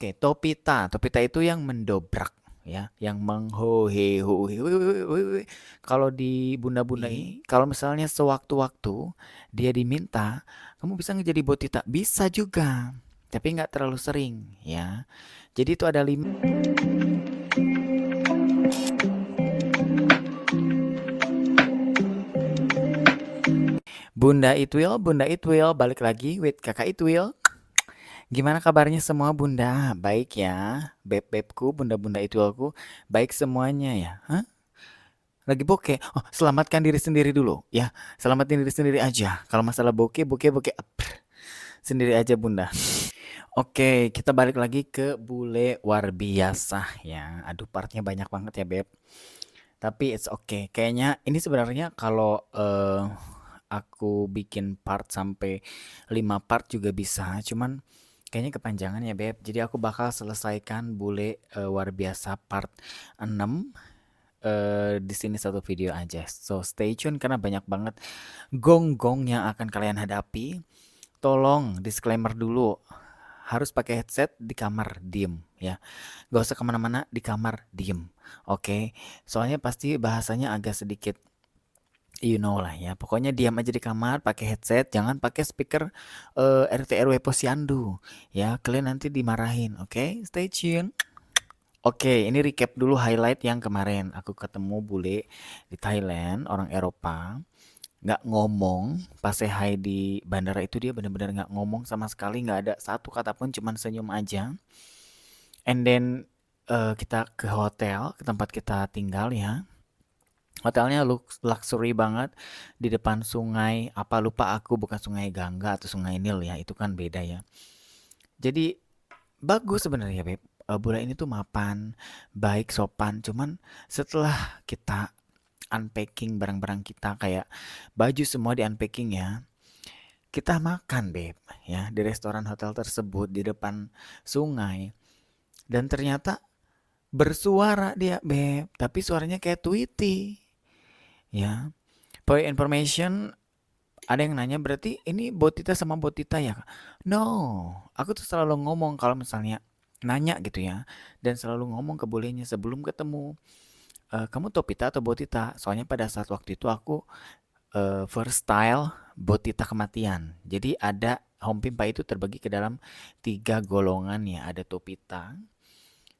Oke, topita. Topita itu yang mendobrak ya, yang menghohe hohe. Kalau di bunda-bunda ini, kalau misalnya sewaktu-waktu dia diminta, kamu bisa jadi botita, bisa juga, tapi nggak terlalu sering ya. Jadi itu ada 5. Bunda Itwil, balik lagi with kakak Itwil. Gimana kabarnya semua bunda? Baik ya, beb-bebku, bunda-bunda Itwilku, baik semuanya ya. Hah? Lagi bokeh. Oh, selamatkan diri sendiri dulu ya. Selamatin diri sendiri aja. Kalau masalah bokeh, sendiri aja bunda. Oke, kita balik lagi ke bule war biasa ya. Aduh, partnya banyak banget ya beb. Tapi it's okay. Kayaknya ini sebenarnya kalau aku bikin part sampai 5 part juga bisa. Cuman kayaknya kepanjangan ya beb. Jadi aku bakal selesaikan bule war biasa part 6 di sini satu video aja. So stay tune karena banyak banget gong-gong yang akan kalian hadapi. Tolong disclaimer dulu. Harus pakai headset di kamar diem ya. Gak usah kemana-mana, di kamar diem. Oke. Soalnya pasti bahasanya agak sedikit you know lah ya. Pokoknya diam aja di kamar, pakai headset, jangan pakai speaker RT RW Posyandu ya. Kalian nanti dimarahin. Oke, stay tune. Oke, ini recap dulu highlight yang kemarin. Aku ketemu bule di Thailand, orang Eropa. Nggak ngomong, pas say hi di bandara itu dia benar-benar nggak ngomong sama sekali. Nggak ada satu kata pun, cuman senyum aja. And then kita ke hotel, ke tempat kita tinggal ya. Hotelnya luxury banget di depan sungai. Apa lupa aku, bukan sungai Gangga atau sungai Nil ya. Itu kan beda ya. Jadi bagus sebenarnya beb. Bule ini tuh mapan, baik, sopan. Cuman setelah kita unpacking barang-barang kita kayak baju semua di unpacking ya. Kita makan beb ya di restoran hotel tersebut di depan sungai. Dan ternyata bersuara dia beb. Tapi suaranya kayak Tweety. Ya. For information, ada yang nanya berarti ini Botita sama Botita ya? No, aku tuh selalu ngomong kalau misalnya nanya gitu ya, dan selalu ngomong ke bulenya sebelum ketemu, kamu Topita atau Botita? Soalnya pada saat waktu itu aku first style Botita kematian. Jadi ada Home Pimpa itu terbagi ke dalam 3 golongan ya, ada Topita,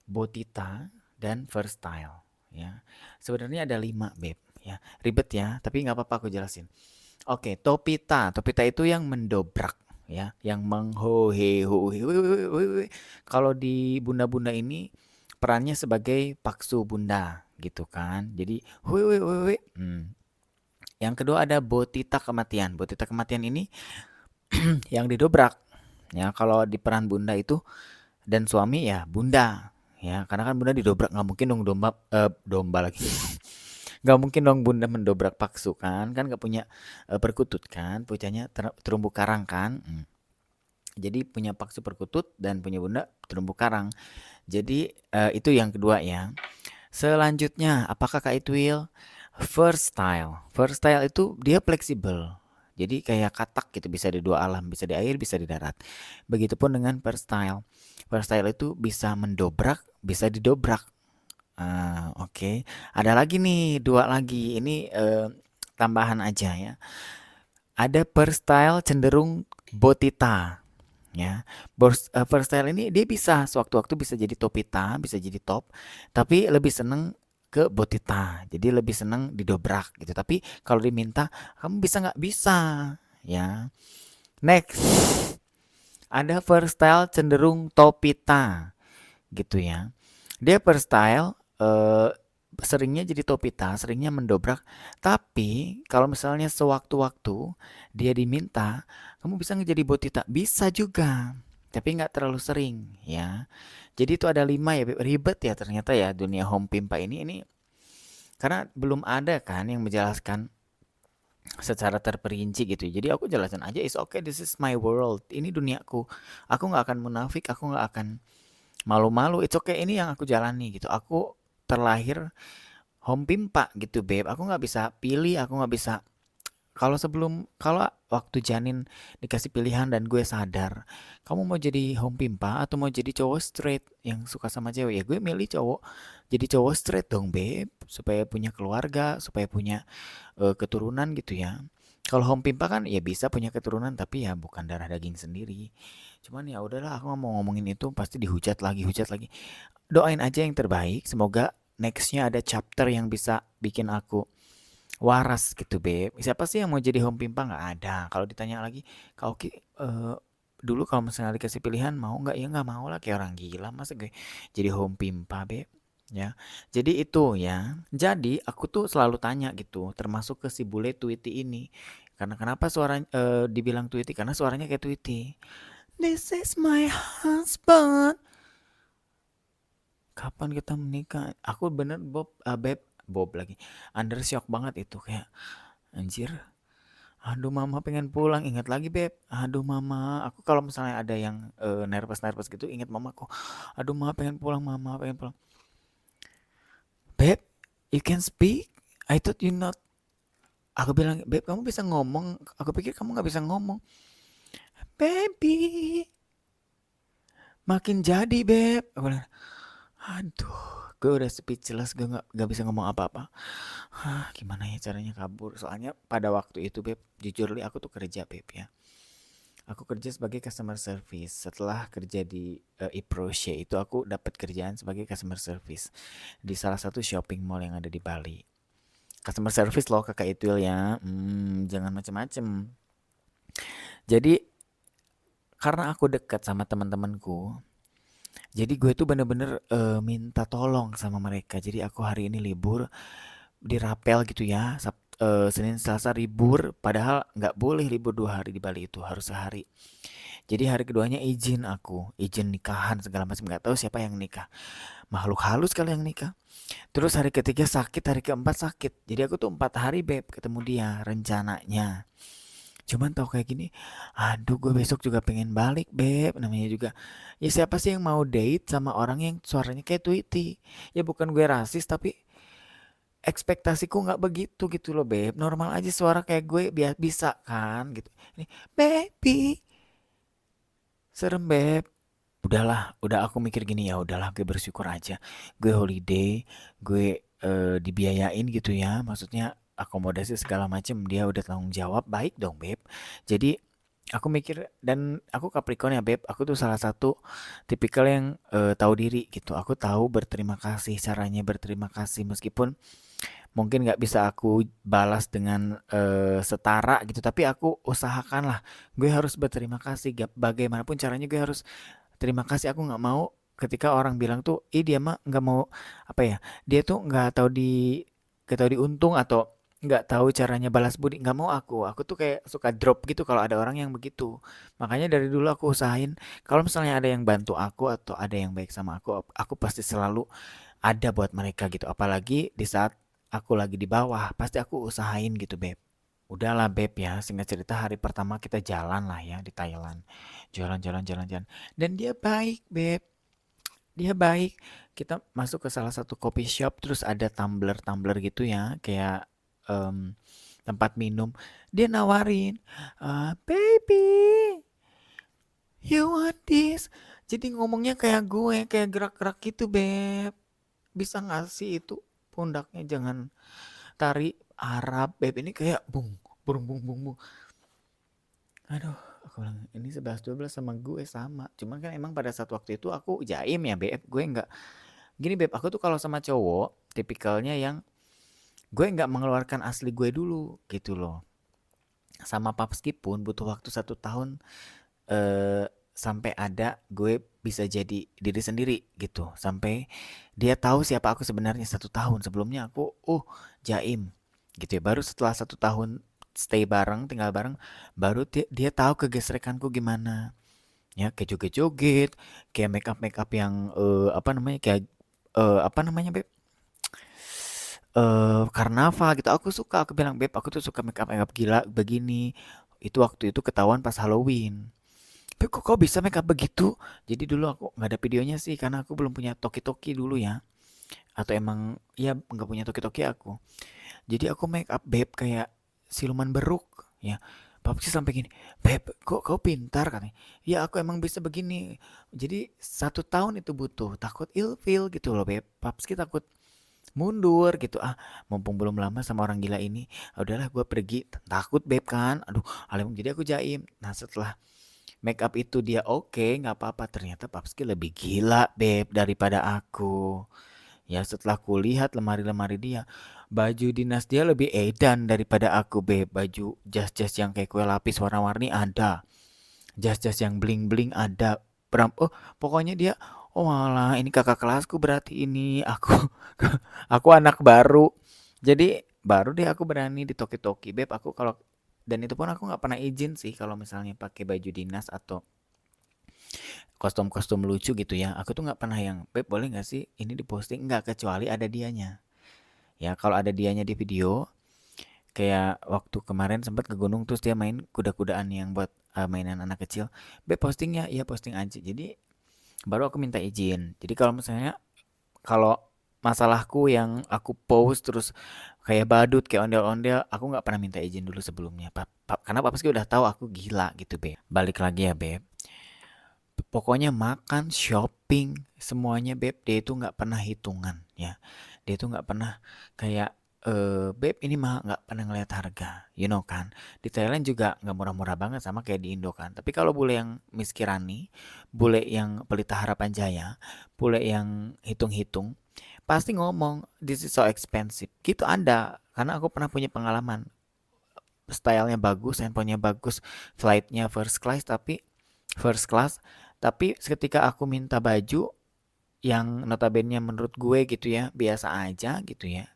Botita, dan first style ya. Sebenarnya ada 5 beb ya, ribet ya, tapi nggak apa-apa aku jelasin. Oke, topita. Topita itu yang mendobrak ya, yang menghohe hohe. Kalau di bunda-bunda ini perannya sebagai paksu bunda gitu kan. Jadi hui. Yang kedua ada botita kematian. Botita kematian ini yang didobrak ya. Kalau di peran bunda itu dan suami ya bunda ya, karena kan bunda didobrak, nggak mungkin dong domba lagi. Gak mungkin dong bunda mendobrak paksu kan gak punya perkutut kan, pucanya terumbu karang kan. Jadi punya paksu perkutut dan punya bunda terumbu karang. Jadi itu yang kedua ya. Selanjutnya apakah Kak Itwil? First style. First style itu dia fleksibel. Jadi kayak katak gitu, bisa di dua alam, bisa di air, bisa di darat. Begitupun dengan first style. First style itu bisa mendobrak, bisa didobrak. Oke. Ada lagi nih, 2 lagi. Ini tambahan aja ya. Ada per style cenderung botita ya. Per style ini dia bisa sewaktu-waktu bisa jadi topita, bisa jadi top, tapi lebih seneng ke botita. Jadi lebih seneng didobrak gitu. Tapi kalau diminta, kamu bisa nggak? Bisa ya. Next. Ada per style cenderung topita gitu ya. Dia per style seringnya jadi topita, seringnya mendobrak. Tapi kalau misalnya sewaktu-waktu dia diminta, kamu bisa jadi botita, bisa juga. Tapi nggak terlalu sering ya. Jadi itu ada 5 ya, ribet ya ternyata ya dunia Home Pimpa ini karena belum ada kan yang menjelaskan secara terperinci gitu. Jadi aku jelasin aja, is okay, this is my world. Ini duniaku. Aku nggak akan munafik, aku nggak akan malu-malu. It's okay, ini yang aku jalani gitu. Aku terlahir Home Pimpa gitu beb. Aku nggak bisa pilih, aku nggak bisa kalau waktu janin dikasih pilihan dan gue sadar, kamu mau jadi home pimpa atau mau jadi cowok straight yang suka sama cewek, ya gue milih cowok. Jadi cowok straight dong, Beb, supaya punya keluarga, supaya punya keturunan gitu ya. Kalau home pimpa kan ya bisa punya keturunan tapi ya bukan darah daging sendiri. Cuman ya udahlah, aku nggak mau ngomongin itu, pasti dihujat lagi, hujat lagi. Doain aja yang terbaik, semoga nextnya ada chapter yang bisa bikin aku waras gitu, Beb. Siapa sih yang mau jadi home pimpa? Nggak ada. Kalau ditanya lagi, kau dulu kalau misalnya dikasih pilihan mau nggak, ya nggak mau lah, kayak orang gila masa gue jadi home pimpa, Beb. Ya, jadi itu ya. Jadi aku tuh selalu tanya gitu, termasuk ke si bule Tweety ini. Karena kenapa dibilang Tweety? Karena suaranya kayak Tweety. This is my husband. Kapan kita menikah? Aku bener Bob lagi. Under shock banget itu, kayak anjir. Aduh mama pengen pulang, ingat lagi beb. Aduh mama, aku kalau misalnya ada yang nervous-nervous gitu, ingat mamaku. Aduh mama pengen pulang, mama pengen pulang. Beb, you can speak? I thought you not. Aku bilang, beb kamu bisa ngomong. Aku pikir kamu nggak bisa ngomong. Baby, makin jadi beb. Aku bilang, aduh, gue udah speechless, gue nggak bisa ngomong apa-apa. Gimana ya caranya kabur? Soalnya pada waktu itu beb, jujur li aku tuh kerja beb ya. Aku kerja sebagai customer service. Setelah kerja di Iproche itu aku dapat kerjaan sebagai customer service di salah satu shopping mall yang ada di Bali. Customer service loh kakak Itwil ya. Jangan macem-macem. Jadi karena aku dekat sama teman-temanku, jadi gue tuh bener-bener minta tolong sama mereka. Jadi aku hari ini libur, dirapel gitu ya. Senin Selasa libur, padahal nggak boleh libur 2 hari di Bali, itu harus sehari. Jadi hari keduanya izin nikahan segala macam, nggak tahu siapa yang nikah, makhluk halus kali yang nikah. Terus hari ketiga sakit, hari keempat sakit. Jadi aku tuh 4 hari beb ketemu dia rencananya. Cuman tau kayak gini, aduh gue besok juga pengen balik beb, namanya juga. Ya siapa sih yang mau date sama orang yang suaranya kayak Tweety? Ya bukan gue rasis tapi ekspektasiku nggak begitu gitu loh beb. Normal aja suara kayak gue bisa kan gitu. Ini baby, serem beb. Udahlah, udah aku mikir gini, ya udahlah gue bersyukur aja. Gue holiday, gue dibiayain gitu ya. Maksudnya akomodasi segala macem dia udah tanggung jawab, baik dong beb. Jadi aku mikir, dan aku Capricorn ya beb. Aku tuh salah satu tipikal yang tahu diri gitu. Aku tahu berterima kasih, caranya berterima kasih meskipun mungkin nggak bisa aku balas dengan setara gitu, tapi aku usahakan lah. Gue harus berterima kasih, bagaimanapun caranya gue harus terima kasih. Aku nggak mau ketika orang bilang tuh, ih dia mah nggak mau apa ya, dia tuh nggak tahu diuntung atau nggak tahu caranya balas budi. Nggak mau aku tuh kayak suka drop gitu kalau ada orang yang begitu. Makanya dari dulu aku usahain kalau misalnya ada yang bantu aku atau ada yang baik sama aku pasti selalu ada buat mereka gitu. Apalagi di saat aku lagi di bawah, pasti aku usahain gitu beb. Udahlah beb ya, singkat cerita hari pertama kita jalan lah ya di Thailand. Jalan. Dan dia baik beb, dia baik. Kita masuk ke salah satu coffee shop, terus ada tumbler-tumbler gitu ya, kayak em, tempat minum. Dia nawarin, baby, you want this? Jadi ngomongnya kayak gue, kayak gerak-gerak gitu beb. Bisa nggak sih itu pundaknya jangan tari Arab beb, ini kayak bung, bung, bung, bung, bung. Aduh, aku bilang ini 11-12 sama gue sama. Cuman kan emang pada saat waktu itu aku jaim ya beb. Gue nggak gini beb. Aku tuh kalau sama cowok tipikalnya yang gue nggak mengeluarkan asli gue dulu gitu loh. Sama papski pun butuh waktu 1 tahun sampai ada gue bisa jadi diri sendiri gitu. Sampai dia tahu siapa aku sebenarnya 1 tahun. Sebelumnya aku jaim gitu ya. Baru setelah 1 tahun stay bareng, tinggal bareng, baru dia tahu kegesrekanku gimana. Ya kayak joget-joget, kayak make up yang apa namanya, kayak apa namanya beb, karnaval gitu. Aku suka, aku bilang beb aku tuh suka make up gila begini. Itu waktu itu ketahuan pas Halloween. Beb kok kau bisa make up begitu? Jadi dulu aku nggak ada videonya sih karena aku belum punya toki-toki dulu ya. Atau emang ya nggak punya toki-toki aku. Jadi aku make up beb kayak siluman beruk ya. Papski sampai gini, Beb, kok kau pintar katanya. Ya aku emang bisa begini. Jadi 1 tahun itu butuh. Takut ilfil gitu loh Beb. Papski takut mundur gitu. Ah, mumpung belum lama sama orang gila ini. Udahlah gue pergi. Takut Beb kan. Aduh, alim jadi aku jaim. Nah setelah make up itu dia oke, nggak apa-apa. Ternyata Papski lebih gila Beb daripada aku. Ya setelah kulihat lemari-lemari dia, baju dinas dia lebih edan daripada aku Beb. Baju jas-jas yang kayak kue lapis warna-warni ada. Jas-jas yang bling-bling ada. Oh, pokoknya dia, oh malah ini kakak kelasku berarti ini. Aku anak baru. Jadi baru deh aku berani di toki-toki Beb. Aku kalau dan itu pun aku nggak pernah izin sih kalau misalnya pakai baju dinas atau kostum-kostum lucu gitu ya. Aku tuh nggak pernah yang, Beb boleh nggak sih ini diposting? Nggak, kecuali ada dianya. Ya kalau ada dianya di video, kayak waktu kemarin sempat ke gunung terus dia main kuda-kudaan yang buat mainan anak kecil. Beb postingnya, iya posting aja. Jadi baru aku minta izin. Jadi kalau misalnya, kalau masalahku yang aku post terus kayak badut, kayak ondel-ondel, aku nggak pernah minta izin dulu sebelumnya. Karena papa sih udah tahu aku gila gitu, Beb. Balik lagi ya, Beb. Pokoknya makan, shopping, semuanya Beb, dia itu nggak pernah hitungan ya. Dia itu nggak pernah kayak, Beb ini mah nggak pernah ngeliat harga, you know kan. Di Thailand juga nggak murah-murah banget sama kayak di Indo kan. Tapi kalau bule yang Miss Kirani, bule yang Pelita Harapan Jaya, bule yang hitung-hitung, pasti ngomong this is so expensive. Gitu ada, karena aku pernah punya pengalaman. Stylenya bagus, handphonenya bagus, flightnya first class, tapi ketika aku minta baju yang notabene menurut gue gitu ya biasa aja gitu ya,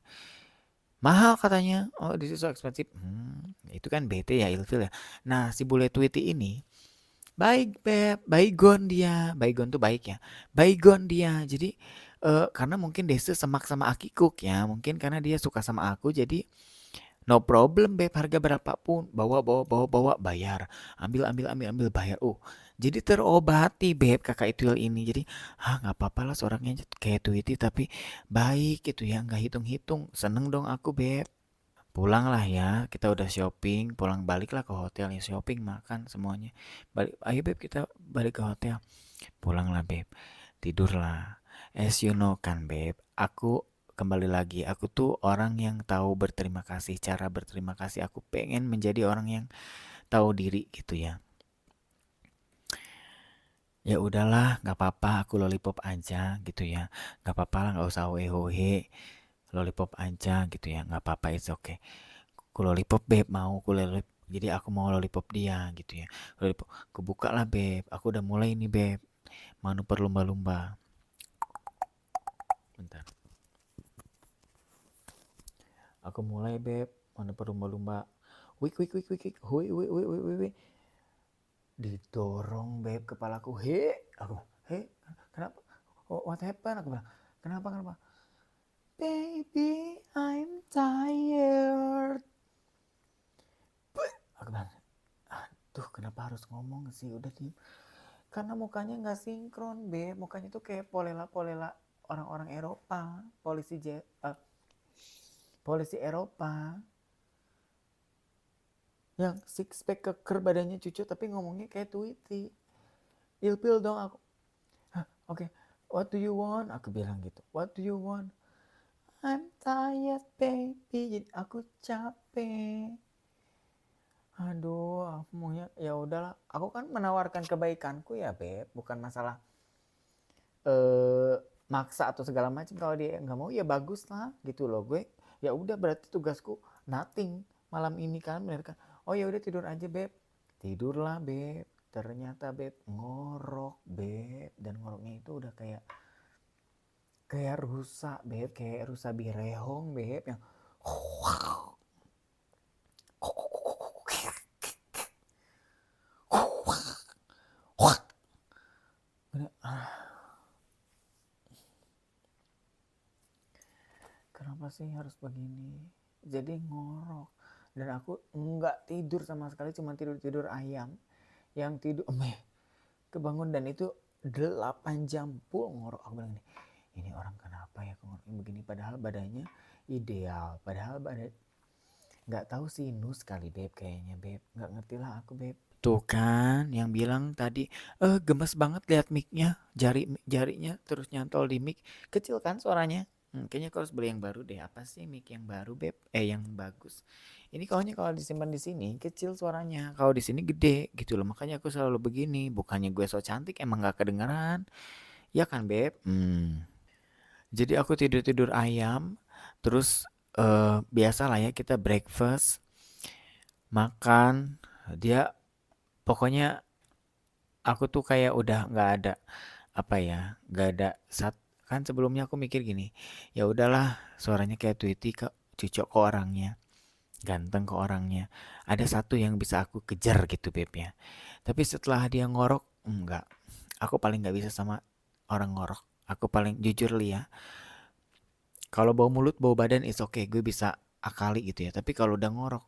mahal katanya. Oh, this is so expensive. Itu kan bete ya, ilfil ya. Nah si bule Tweety ini baik Beb, baygon dia, baygon tuh baik ya, baygon dia. Jadi karena mungkin Dese semak sama Akikuk ya, mungkin karena dia suka sama aku jadi no problem Beb, harga berapapun, bawa bawa bawa bawa, bayar, ambil ambil ambil ambil, bayar. Oh, jadi terobati Beb kakak Ituil ini. Jadi nggak apa-apa lah seorangnya kayak Tweety tapi baik gitu ya, nggak hitung-hitung. Seneng dong aku Beb. Pulang lah ya, kita udah shopping, pulang balik lah ke hotel ya, shopping makan semuanya. Balik, ayo Beb kita balik ke hotel. Pulang lah Beb, tidur lah. As you know kan Beb, aku kembali lagi, aku tuh orang yang tahu berterima kasih. Cara berterima kasih, aku pengen menjadi orang yang tahu diri gitu ya. Ya udahlah, nggak apa-apa, aku lollipop aja gitu ya. Nggak apa-apa lah, nggak usah wehohe, lollipop aja gitu ya. Nggak apa-apa, it's okay. Aku lollipop Beb, mau aku lollipop. Jadi aku mau lollipop dia gitu ya. Lollipop, kebuka lah Beb. Aku udah mulai nih Beb. Manuver lumba-lumba. Bentar. Aku mulai Beb. Manuver lumba-lumba. Wik wik wik wik wik. Hui hui hui hui hui. Didorong Beb kepalaku. Aku, he, kenapa? Oh, what happened? Aku bilang, kenapa kenapa? Baby, I'm tired. Aku bilang, aduh kenapa harus ngomong sih? Udah diem. Karena mukanya nggak sinkron, Mukanya tuh kayak polela-polela orang-orang Eropa, polisi Eropa yang six pack keker badannya cucu tapi ngomongnya kayak Tweety. Ilpil dong aku. Oke, what do you want? Aku bilang gitu. What do you want? I'm tired, baby. Jadi aku capek. Aduh, aku maunya ya udahlah. Aku kan menawarkan kebaikanku ya, Beb. Bukan masalah maksa atau segala macam. Kalau dia nggak mau ya bagus lah gitu loh. Gue ya udah berarti tugasku nothing malam ini kan, bener kan. Oh ya udah tidur aja Beb. Tidurlah Beb. Ternyata Beb ngorok Beb, dan ngoroknya itu udah kayak rusa Beb, kayak rusa birehong Beb yang kenapa sih harus begini? Jadi ngorok. Dan aku nggak tidur sama sekali, cuma tidur ayam. Yang tidur, kebangun, dan itu 8 jam full ngorok. Aku bilang ini orang kenapa ya ngoroknya begini? Padahal badannya ideal. Padahal Nggak tahu sinus kali beb, kayaknya beb. Nggak ngerti lah aku beb. Tuh kan yang bilang tadi, gemes banget lihat mic-nya, jarinya terus nyantol di mic. Kecil kan suaranya? Kayaknya aku harus beli yang baru deh. Apa sih mic yang baru beb? Yang bagus. Ini kalau disimpan di sini kecil suaranya. Kalau di sini gede gitu loh. Makanya aku selalu begini. Bukannya gue so cantik, emang nggak kedengeran. Ya kan beb? Jadi aku tidur-tidur ayam. Terus biasa lah ya kita breakfast, makan. Dia pokoknya aku tuh kayak udah nggak ada apa ya, nggak ada kan sebelumnya aku mikir gini, ya udahlah suaranya kayak Tweety kok, cocok kok orangnya, ganteng kok orangnya, ada satu yang bisa aku kejar gitu beb ya. Tapi setelah dia ngorok, enggak, aku paling nggak bisa sama orang ngorok. Aku paling jujur li ya, kalau bau mulut bau badan is okay, gue bisa akali gitu ya. Tapi kalau udah ngorok,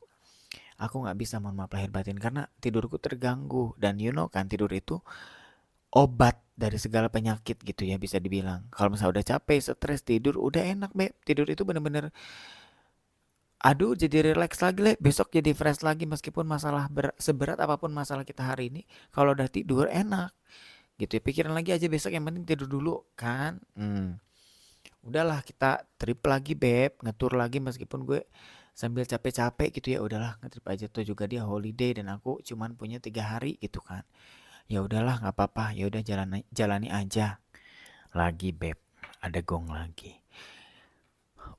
aku nggak bisa, mohon maaf lahir batin, karena tidurku terganggu. Dan you know kan, tidur itu obat dari segala penyakit gitu ya, bisa dibilang. Kalau misalnya udah capek, stres, tidur udah enak beb. Tidur itu bener-bener, aduh jadi relax lagi le. Besok jadi fresh lagi, meskipun masalah seberat apapun masalah kita hari ini, kalau udah tidur enak gitu ya. Pikiran lagi aja besok, yang penting tidur dulu kan. Udahlah kita trip lagi beb, ngetur lagi meskipun gue sambil capek-capek gitu ya. Udahlah ngetrip aja, tuh juga dia holiday dan aku cuman punya 3 hari gitu kan. Ya udahlah nggak apa-apa, ya udah jalani aja. Lagi beb, ada gong lagi.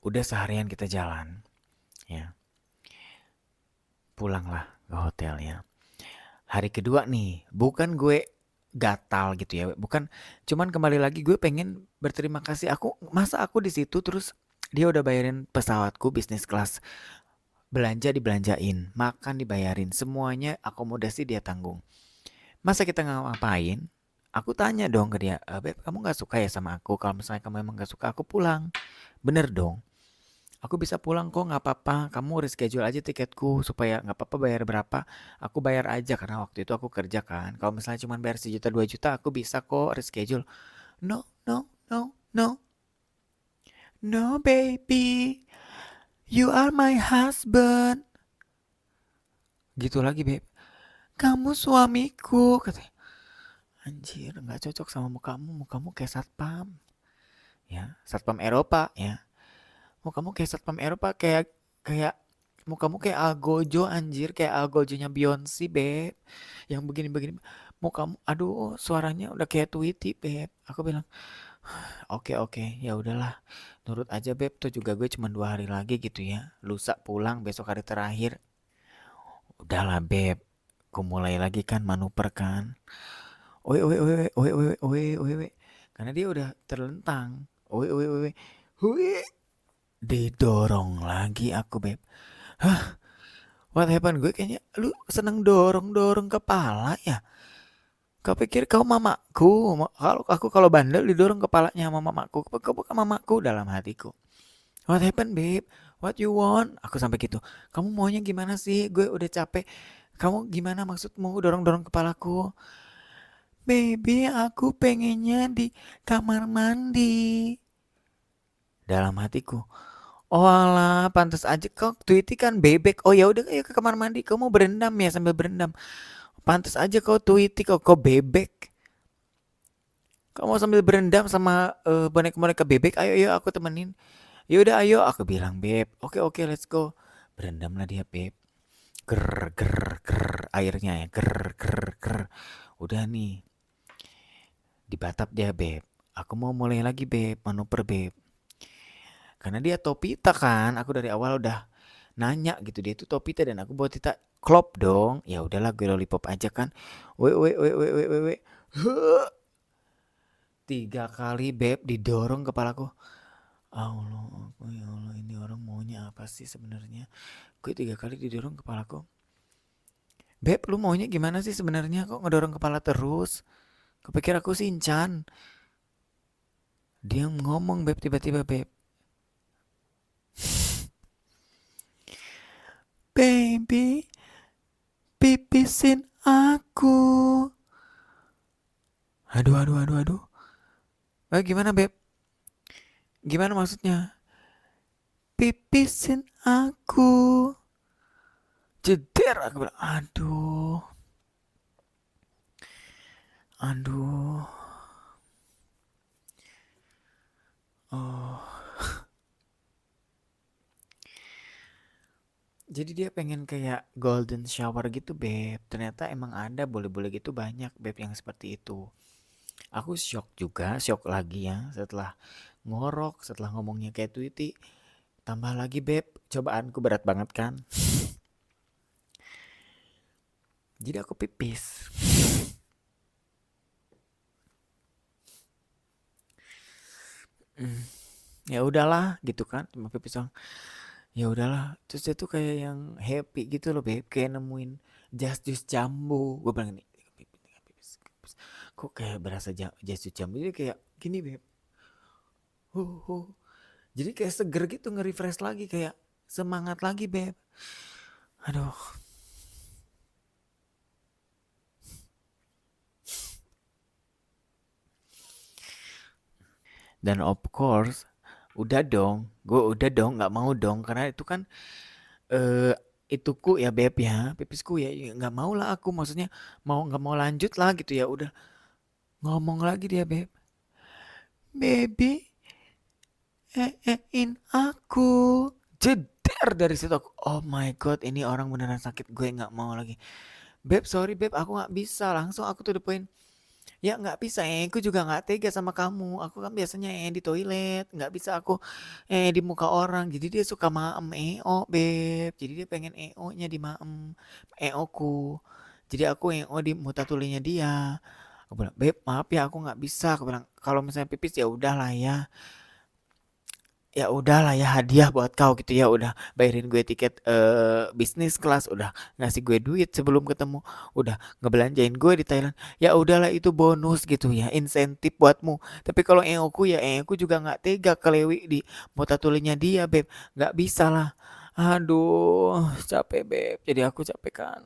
Udah seharian kita jalan, ya pulanglah ke hotel ya. Hari kedua nih, bukan gue gatal gitu ya, bukan, cuman kembali lagi gue pengen berterima kasih. Masa aku di situ terus dia udah bayarin pesawatku bisnis kelas, belanja dibelanjain, makan dibayarin, semuanya akomodasi dia tanggung. Masa kita nggak ngapain? Aku tanya dong ke dia, Beb, kamu nggak suka ya sama aku? Kalau misalnya kamu emang nggak suka, aku pulang. Bener dong. Aku bisa pulang kok, nggak apa-apa. Kamu reschedule aja tiketku supaya nggak apa-apa bayar berapa. Aku bayar aja karena waktu itu aku kerja kan. Kalau misalnya cuma bayar 1 juta 2 juta, aku bisa kok reschedule. No, no, no, no, no, baby, you are my husband. Gitu lagi beb. Kamu suamiku, katanya. Anjir, nggak cocok sama mukamu. Mukamu kayak satpam, ya, satpam Eropa, ya. Mukamu kayak satpam Eropa, kayak kayak mukamu kayak Algojo anjir, kayak Algojonya Beyonce, beb. Yang begini-begini. Mukamu, aduh, suaranya udah kayak Tweety, beb. Aku bilang, oke oke, ya udahlah. Nurut aja, beb. Tuh juga gue cuma 2 hari lagi gitu ya. Lusa pulang, besok hari terakhir. Udahlah, beb. Aku mulai lagi kan manuver kan. Owe owe owe owe owe owe owe owe. Karena dia udah terlentang. Owe owe owe. Hui. Didorong lagi aku, beb. Hah, what happened? Gue kayaknya lu seneng dorong-dorong kepala ya. Kau pikir kau mamaku? Kalau aku kalau bandel didorong kepalanya sama mamaku. Kau bukan mamaku dalam hatiku. What happened, babe? What you want? Aku sampai gitu. Kamu maunya gimana sih? Gue udah capek. Kamu gimana maksudmu dorong-dorong kepalaku? Baby, aku pengennya di kamar mandi. Dalam hatiku, oh alah, pantas aja kok Tweety kan bebek. Oh ya udah, ayo ke kamar mandi. Kamu mau berendam ya, sambil berendam. Pantas aja kau Tweety, kau bebek. Kamu mau sambil berendam sama boneka-boneka bebek. Ayo ayo aku temenin. Ya udah ayo, aku bilang beb. Oke oke, let's go. Berendamlah dia beb. Ger ger ger, airnya ya ger ger ger. Udah nih, di batap dia beb. Aku mau mulai lagi beb, manuver beb. Karena dia Topita kan, aku dari awal udah nanya gitu, dia itu Topita dan aku buat Tita klop dong. Ya udahlah, gue lollipop aja kan. We. 3 kali beb didorong kepalaku. Allah, ya Allah, ini orang maunya apa sih sebenarnya? Gue 3 kali didorong kepalaku. Beb, lu maunya gimana sih sebenarnya? Kok ngedorong kepala terus? Kepikir aku Sinchan. Dia ngomong beb, tiba-tiba beb. Baby, pipisin aku. Aduh. Gimana beb? Gimana maksudnya? Pipisin aku. Jeder, aku bilang, aduh, aduh, oh. Jadi dia pengen kayak golden shower gitu, Beb. Ternyata emang ada bule-bule gitu banyak, Beb, yang seperti itu. Aku shock juga, shock lagi ya setelah ngorok, setelah ngomongnya kayak Tweety. Tambah lagi, Beb, cobaanku berat banget kan. Jadi aku pipis. Hmm, ya udahlah gitu kan, cuma pipis doang. Ya udahlah. Terus dia tuh kayak yang happy gitu loh, Beb, kayak nemuin jas jus jambu. Gue bilang gini, pipis, pipis. Kok kayak berasa jas jus jambu. Jadi kayak gini, Beb. Huh, huh. Jadi kayak seger gitu, nge-refresh lagi, kayak semangat lagi, Beb. Aduh. Dan of course, udah dong. Gue udah dong, nggak mau dong. Karena itu kan eh ituku ya, Beb ya. Pipisku ya, ya nggak mau lah aku. Maksudnya mau nggak mau lanjut lah gitu ya. Udah ngomong lagi dia, Beb. Baby, in aku. Jeder dari situ aku. Oh my god, ini orang beneran sakit. Gue nggak mau lagi. Beb, sorry Beb, aku nggak bisa. Langsung aku to the point. Ya nggak bisa, aku juga nggak tega sama kamu. Aku kan biasanya di toilet, nggak bisa aku di muka orang. Jadi dia suka maem beb. Jadi dia pengen nya di maem ku. Jadi aku di muka tulinya dia. Aku bilang, beb maaf ya aku nggak bisa. Aku bilang kalau misalnya pipis ya udahlah ya. Ya udahlah ya hadiah buat kau gitu ya udah bayarin gue tiket bisnis kelas udah ngasih gue duit sebelum ketemu udah ngebelanjain gue di Thailand ya udahlah itu bonus gitu ya insentif buatmu tapi kalau aku juga nggak tega kelewi di mata tulinya dia beb nggak bisa lah aduh capek beb jadi aku capek kan